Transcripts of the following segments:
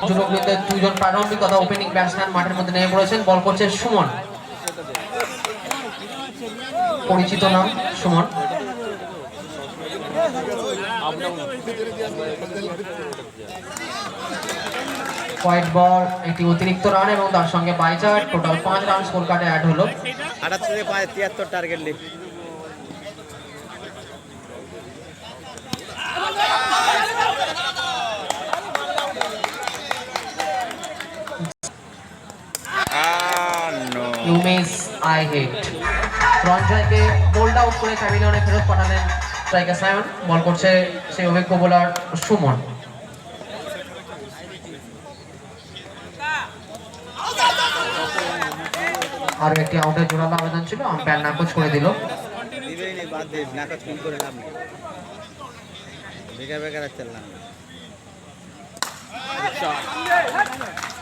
যুবকদের দুইজন প্রারম্ভিক তথা ওপেনিং ব্যাটসম্যান মাঠের মধ্যে নেমে পড়েছেন। বল করছে সুমন, পরিচিত নাম সুমন। হোয়াইট বল, একটি অতিরিক্ত রান এবং তার সঙ্গে বাইচার, টোটাল 5 রান স্কোর কার্ডে অ্যাড হলো। 78-73 টার্গেট লিগ। You miss, I hit. রঞ্জয়কে বোল্ড আউট করে প্যাভিলিয়নে ফেরত পাঠালেন স্ট্রাইকার সায়ন। বল করছে সেই অভিজ্ঞ বোলার সুমন। আর একটি আউটের জোরালো আবেদন ছিল, আম্পায়ার নাকচ করে দিল।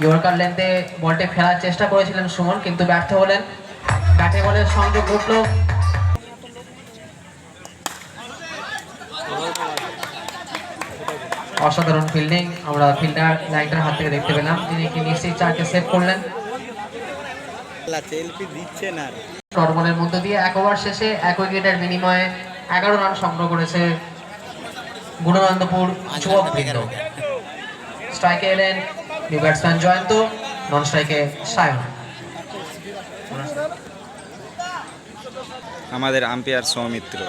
ইয়র্কার লেন্থে বলটি ফেলার চেষ্টা করেছিলেন সুমন, কিন্তু ব্যর্থ হলেন। ব্যাটে বলের সংযোগ ঘটল। অসাধারণ ফিল্ডিং আমরা ফিল্ডার লাইনটার হাত থেকে দেখতে পেলাম, তিনি কি নিশ্চিত 4কে সেভ করলেন। শর্ট বলের মধ্য দিয়ে 1 ওভার শেষে 1 উইকেটের বিনিময়ে 11 রান সংগ্রহ করেছে গুণনন্দপুর যুবকবৃন্দ। স্ট্রাইকে এলেন নিউ ব্যাটসম্যান জয়ন্ত, নন স্ট্রাইকে সায়ন। আমাদের আম্পায়ার সৌমিত্র।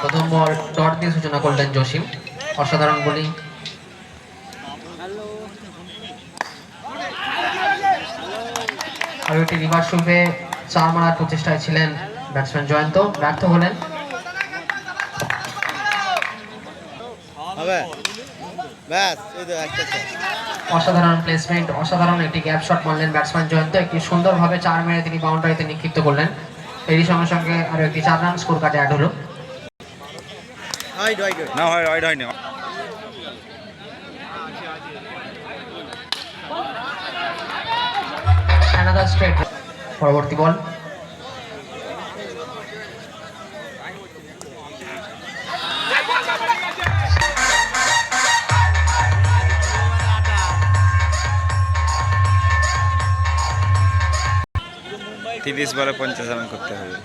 প্রথম বল ডট দিয়ে সূচনা করলেন জসিম, অসাধারণ বোলিং। আর একটি রিভার্স সুইপে 4 মারার প্রচেষ্টায় ছিলেন ব্যাটসম্যান জয়ন্ত, ব্যর্থ হলেন। অসাধারণ প্লেসমেন্ট, অসাধারণ একটি গ্যাপ শট মারলেন ব্যাটসম্যান জয়ন্ত, একটি সুন্দরভাবে 4 মেরে তিনি বাউন্ডারিতে নিক্ষিপ্ত করলেন। এরই সঙ্গে সঙ্গে আরো একটি 4 রান স্কোর কার্ডে অ্যাড হলো। পরবর্তী বল তিরিশ বলে 50 রান করতে হবে।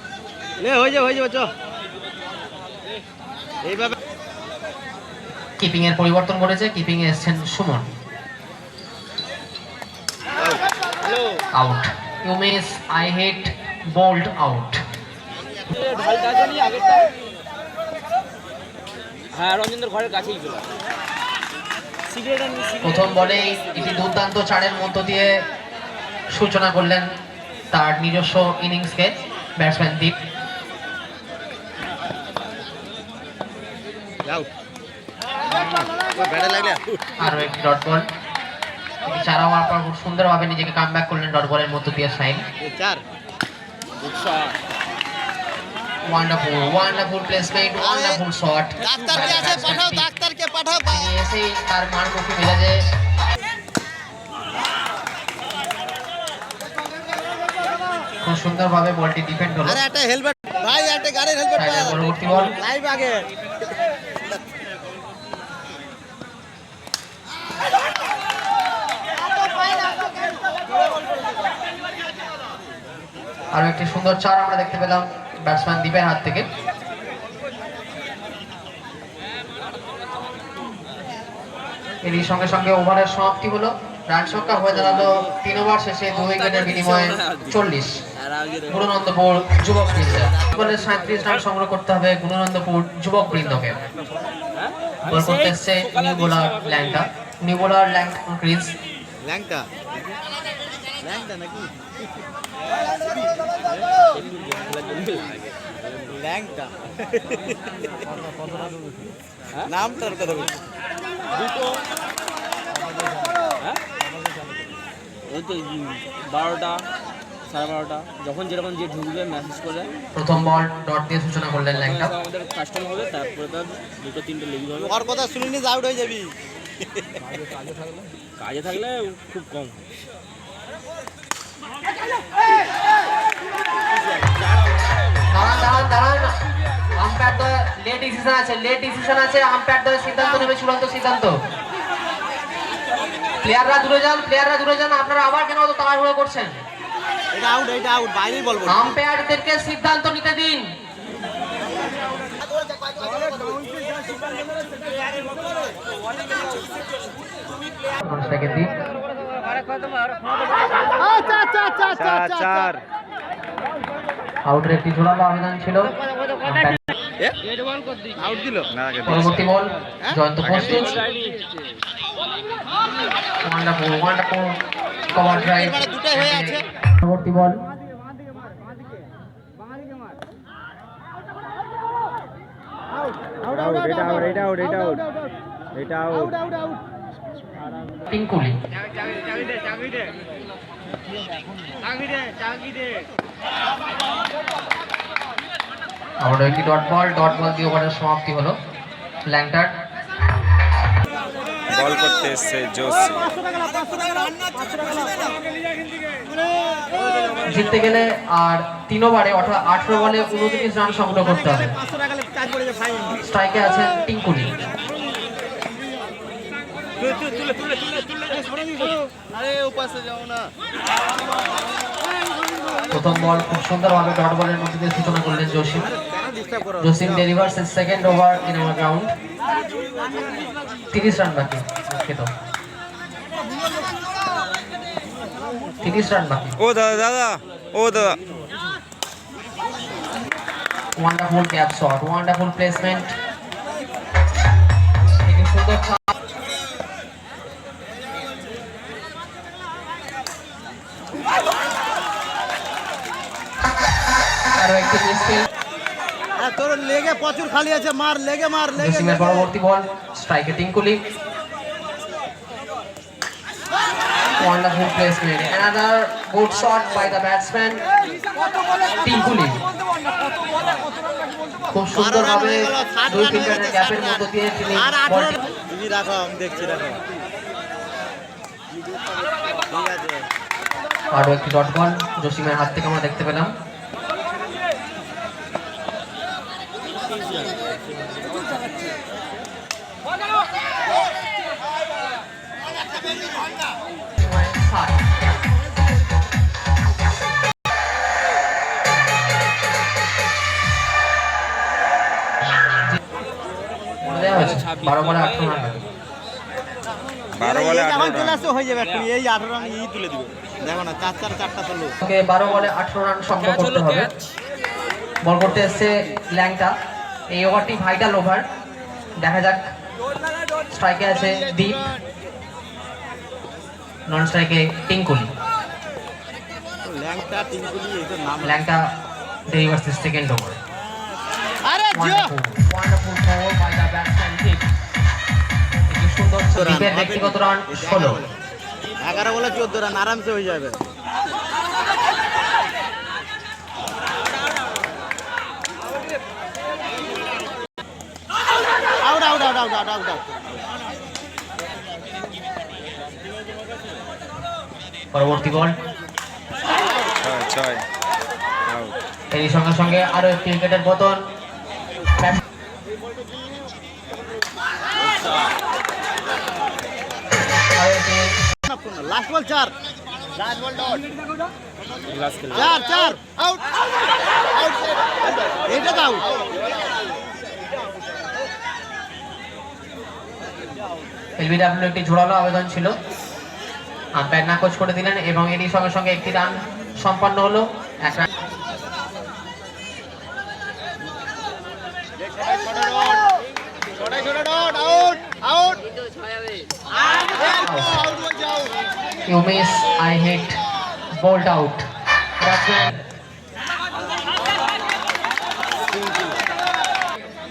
কিপিং এর পরিবর্তন করেছে, কিপিং এ এসেছেন Suman. Out, you miss, I hit, bowled out. প্রথম বলেই একটি দুর্দান্ত 4-এর মধ্য দিয়ে সূচনা করলেন তার নিজস্ব ইনিংসকে ব্যাটসম্যান দীপ। আরো একটি ডট বল, 4 ওভার পর খুব সুন্দরভাবে নিজেকে কামব্যাক করলেন ডট বলের মধ্য দিয়ে sign. Wonderful, wonderful placement, wonderful shot. ডাক্তারকে পাঠাও। এসেই তার মারমুখী মেজাজে খুব সুন্দরভাবে বলটি ডিফেন্ড হলো। একটা হেলমেট ভাই, একটা গাড়ির হেলমেট পায়। পরবর্তী বল লাইভ আগে। আরো একটি সুন্দর 4 আমরা দেখতে পেলাম ব্যাটসম্যান দীপের হাত থেকে। এরই সঙ্গে সঙ্গে ওভারের সমাপ্তি হলো। রান সংখ্যা হয়ে দাঁড়ালো 3 ওভার শেষে 2 উইকেটের বিনিময়ে 40। গুণনন্দপুর যুবক বৃন্দ বলে 37 রান সংগ্রহ করতে হবে গুণনন্দপুর যুবক বৃন্দকে। বল করতে এসছে নিউ বোলার ল্যাংটা, নিউ বোলার ক্রিজ ল্যাংটা নাকি ল্যাংটা নামটার কথা বলছি। দুটো 12টা 12:30 যখন যেরকম যে ঢুকবে মেসেজ করে প্রথম বল ডট দিয়ে সূচনা করলেন ল্যাংটা। আমাদের কাস্টম হবে, তারপরে তার 2-3টে লেগ হবে। ওর কথা শুনিনি আউট হয়ে যাবি। কাজে থাকলে খুব কম। দাঁড়ান আম্পায়ার তো লেট ডিসিশন আছে আম্পায়ার তো সিদ্ধান্ত নেবে, চূড়ান্ত সিদ্ধান্ত। প্লেয়াররা দূরে যান, আপনারা আবার কেন অত তাড়াহুড়ো করছেন? এটা আউট বাইরেই বলবো। আম্পায়ারদেরকে সিদ্ধান্ত নিতে দিন। আউটের একটি জোরালো আবেদন ছিল। আউট দিল না পরবর্তী বল জয়ন্ত প্রস্তুত। Wonderful cover drive. দুটাই হয়ে আছে। পরবর্তী বল টিঙ্কুলি। আবারও একটি ডট বল দিয়ে ওভারের সমাপ্তি হলো। ল্যাংটার বল করতে এসছে জোসি। জিততে গেলে আর 3 ওভারে অর্থাৎ 18 বলে 29 রান সংগ্রহ করতে হবে। স্ট্রাইকে আছেন টিঙ্কুলি। প্রথম বল খুব সুন্দরভাবে ডট বলের মধ্যে দিয়ে সূচনা করলেন Jasim delivers second over in our ground. 30 run বাকি। 30 রান বাকি। ও দাদা wonderful gap shot, wonderful placement. একটি সুন্দর আরো একটি মিসফিল। তোর লেগে প্রচুর খালি আছে, মার লেগে জসিমের পরবর্তী বল স্ট্রাইকে টিঙ্কুলি। Wonderful placement. Another good shot by the batsman টিঙ্কুলি। খুব সুন্দরভাবে 2-3 রানের গ্যাপের মধ্য দিয়ে তিনি তুমি রাখো, আমি দেখছি রাখো। ঠিক আছে। আরো একটি ডট বল জসিমের হাত থেকে আমরা দেখতে পেলাম। দেওয়া হয়েছে 12 বলে 18 রান। 12 বলে এখন 18 চলে রান। আসছে হয়ে যাবে এক্ষুনি, এই 18 রান তুলে দিবে। দেখো না 4-4-4টা চলো। ওকে 12 বলে 18 রান সংগ্রহ করতে হবে। বল করতে এসছে ল্যাংটা। এই ওভারটি ভাইটাল ওভার। দেখা যাক। স্ট্রাইকে আছে দীপ, নন স্ট্রাইকে টিঙ্কুলি। ল্যাংটা টিঙ্কুলি এর নাম। ল্যাংটা ডেলিভার্স সেকেন্ড ওভার। আরে জিও wonderful throw by the batsman Deep. একটি সুন্দর দীপের ব্যক্তিগত রান 16। 11 বলে 14 রান আরামসে হয়ে যাবে। আউট। পরবর্তী বল 6 আউট। এর সঙ্গে সঙ্গে আরো একটি উইকেটের পতন। লাস্ট বল 4 আউট এটা তো আউট। এলবিডব্লিউ একটি জোরালো আবেদন ছিল, আম্পায়ার নাকচ করে দিলেন এবং এরই সঙ্গে সঙ্গে একটি রান সম্পন্ন হলো। 1 run. You miss, I hit, bowled out. Batsman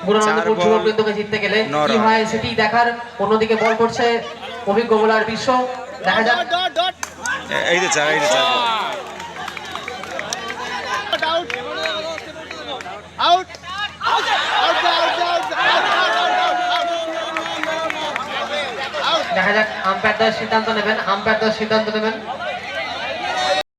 গুরুনন্দপুর যুববৃন্দকে জিততে গেলে কি হয় সেটি দেখার। অন্যদিকে বল করছে অভিজ্ঞ বোলার বিশ্ব। দেখা যাক। এই যে 4 দেখা যাক আম্পায়ার দল সিদ্ধান্ত নেবেন।